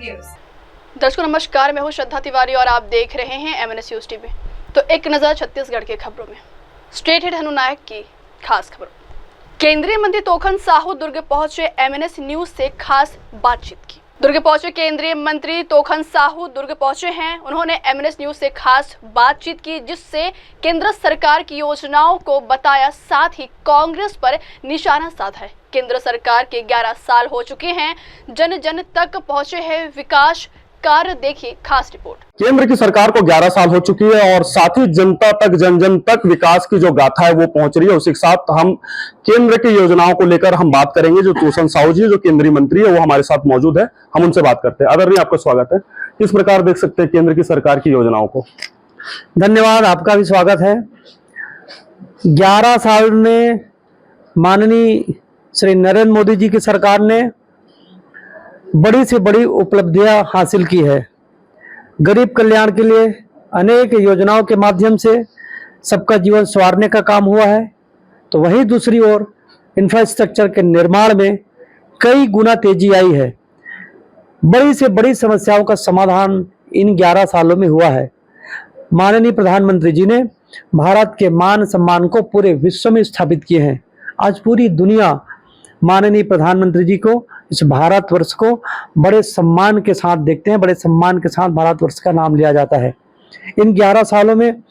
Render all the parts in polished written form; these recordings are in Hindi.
न्यूज। दर्शकों नमस्कार, मैं हूं श्रद्धा तिवारी और आप देख रहे हैं MNS न्यूज टीवी। तो एक नजर छत्तीसगढ़ के खबरों में। स्टेट हेड हनुनायक की खास खबरों। केंद्रीय मंत्री तोखन साहू दुर्ग पहुंचे, MNS न्यूज से खास बातचीत की। दुर्ग पहुंचे केंद्रीय मंत्री तोखन साहू दुर्ग पहुंचे हैं। उन्होंने MNS न्यूज से खास बातचीत की, जिससे केंद्र सरकार की योजनाओं को बताया, साथ ही कांग्रेस पर निशाना साधा है। केंद्र सरकार के 11 साल हो चुके हैं, जन जन तक पहुंचे हैं विकास कार्य। देखिए खास रिपोर्ट। केंद्र की सरकार को 11 साल हो चुकी है और साथ ही जनता तक, जन जन तक विकास की जो गाथा है वो पहुंच रही है। उसी के साथ हम केंद्र की योजनाओं को लेकर हम बात करेंगे। जो तोखन साहू जी जो केंद्रीय मंत्री है वो हमारे साथ मौजूद है, हम उनसे बात करते हैं। आदरणीय, आपका स्वागत है। किस प्रकार देख सकते हैं केंद्र की सरकार की योजनाओं को? धन्यवाद, आपका भी स्वागत है। 11 साल में माननीय श्री नरेंद्र मोदी जी की सरकार ने बड़ी से बड़ी उपलब्धियां हासिल की है। गरीब कल्याण के लिए अनेक योजनाओं के माध्यम से सबका जीवन संवारने का काम हुआ है, तो वहीं दूसरी ओर इंफ्रास्ट्रक्चर के निर्माण में कई गुना तेजी आई है। बड़ी से बड़ी समस्याओं का समाधान इन 11 सालों में हुआ है। माननीय प्रधानमंत्री जी ने भारत के मान सम्मान को पूरे विश्व में स्थापित किए हैं। आज पूरी दुनिया माननीय प्रधानमंत्री जी को, इस भारतवर्ष को बड़े सम्मान के साथ देखते हैं, बड़े सम्मान के साथ भारतवर्ष का नाम लिया जाता है। इन 11 सालों में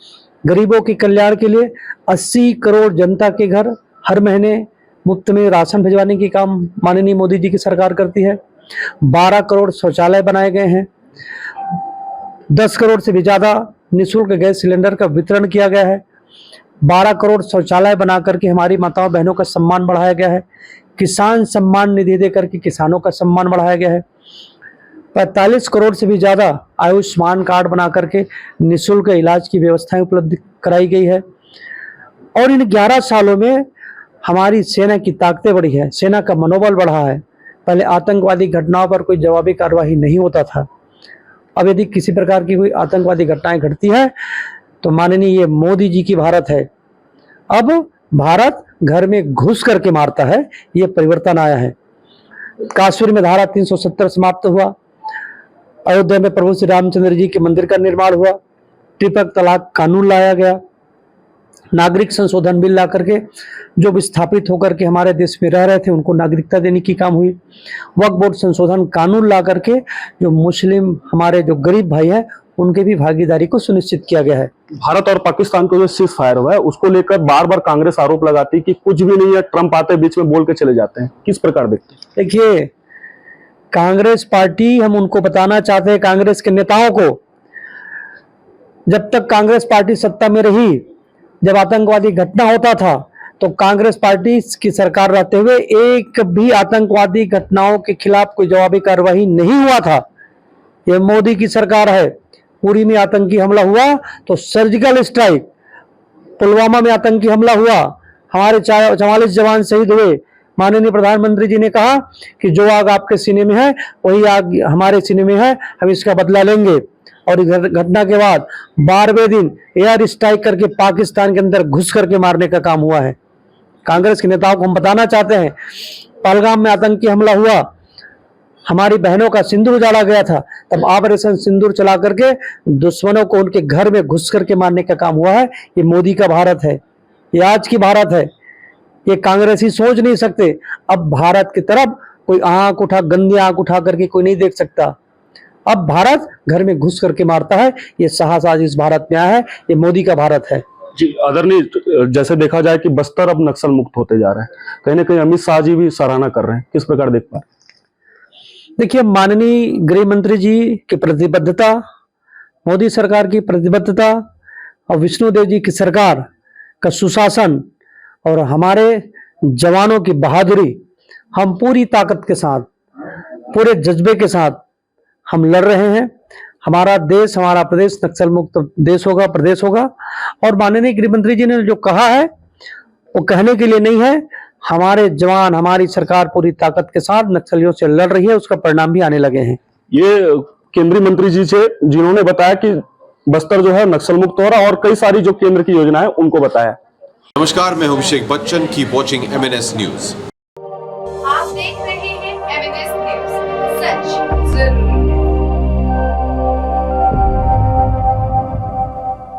गरीबों के कल्याण के लिए 80 करोड़ जनता के घर हर महीने मुफ्त में राशन भिजवाने की काम माननीय मोदी जी की सरकार करती है। 12 करोड़ शौचालय बनाए गए हैं। 10 करोड़ से भी ज्यादा निःशुल्क गैस सिलेंडर का वितरण किया गया है। 12 करोड़ शौचालय बना करके हमारी माताओं बहनों का सम्मान बढ़ाया गया है। किसान सम्मान निधि देकर के किसानों का सम्मान बढ़ाया गया है। 45 करोड़ से भी ज्यादा आयुष्मान कार्ड बना करके निःशुल्क इलाज की व्यवस्थाएं उपलब्ध कराई गई है। और इन 11 सालों में हमारी सेना की ताकतें बढ़ी है, सेना का मनोबल बढ़ा है। पहले आतंकवादी घटनाओं पर कोई जवाबी कार्रवाई नहीं होता था। अब यदि किसी प्रकार की कोई आतंकवादी घटनाएं घटती है तो माननीय ये मोदी जी की भारत है। अब भारत घर में घुस करके मारता है, ये परिवर्तन आया है। कश्मीर में धारा 370 समाप्त हुआ। अयोध्या में प्रभु श्री रामचंद्र जी के मंदिर का निर्माण हुआ। ट्रिपल तलाक कानून लाया गया। नागरिक संशोधन बिल ला करके जो विस्थापित होकर के हमारे देश में रह रहे थे उनको नागरिकता देने की काम हुई। वक्फ बोर्ड संशोधन कानून ला करके जो मुस्लिम हमारे जो गरीब भाई हैं उनके भी भागीदारी को सुनिश्चित किया गया है। भारत और पाकिस्तान को जो सीज फायर हुआ है उसको लेकर बार बार कांग्रेस आरोप लगाती है कि कुछ भी नहीं है, ट्रंप आते बीच में बोल के चले जाते हैं। किस प्रकार देखते हैं? देखिए, कांग्रेस पार्टी, हम उनको बताना चाहते हैं, कांग्रेस के नेताओं को, जब तक कांग्रेस पार्टी सत्ता में रही, जब आतंकवादी घटना होता था तो कांग्रेस पार्टी की सरकार रहते हुए एक भी आतंकवादी घटनाओं के खिलाफ कोई जवाबी कार्रवाई नहीं हुआ था। यह मोदी की सरकार है। पुरी में आतंकी हमला हुआ तो सर्जिकल स्ट्राइक, पुलवामा में आतंकी हमला हुआ, हमारे 44 जवान शहीद हुए। माननीय प्रधानमंत्री जी ने कहा कि जो आग आपके सीने में है वही आग हमारे सीने में है, हम इसका बदला लेंगे। और इस घटना के बाद 12वें दिन एयर स्ट्राइक करके पाकिस्तान के अंदर घुस करके मारने का काम हुआ है। कांग्रेस के नेताओं को हम बताना चाहते हैं, पहलगाम में आतंकी हमला हुआ, हमारी बहनों का सिंदूर उजाड़ा गया था, तब ऑपरेशन सिंदूर चला करके दुश्मनों को उनके घर में घुस करके मारने का काम हुआ है। ये मोदी का भारत है, ये आज की भारत है। ये कांग्रेसी सोच नहीं सकते। अब भारत की तरफ कोई गंदी आंख उठा करके कोई नहीं देख सकता। अब भारत घर में घुस करके मारता है। ये साहस आज इस भारत में आया है, ये मोदी का भारत है। जी आदरणीय, जैसे देखा जाए कि बस्तर अब नक्सल मुक्त होते जा रहा है, कहीं ना कहीं अमित शाह जी भी सराहना कर रहे हैं, किस प्रकार देख पा रहे? देखिए, माननीय गृह मंत्री जी की प्रतिबद्धता, मोदी सरकार की प्रतिबद्धता और विष्णुदेव जी की सरकार का सुशासन और हमारे जवानों की बहादुरी, हम पूरी ताकत के साथ, पूरे जज्बे के साथ हम लड़ रहे हैं। हमारा देश, हमारा प्रदेश नक्सल मुक्त देश होगा, प्रदेश होगा। और माननीय गृह मंत्री जी ने जो कहा है वो कहने के लिए नहीं है। हमारे जवान, हमारी सरकार पूरी ताकत के साथ नक्सलियों से लड़ रही है, उसका परिणाम भी आने लगे हैं। ये केंद्रीय मंत्री जी से जिन्होंने बताया कि बस्तर जो है नक्सल मुक्त हो रहा, और कई सारी जो केंद्र की योजना है उनको बताया। नमस्कार, मैं हूं Abhishek Bachchan. Keep watching MNS news. आप देख रहे हैं MNS न्यूज, सच जरूर।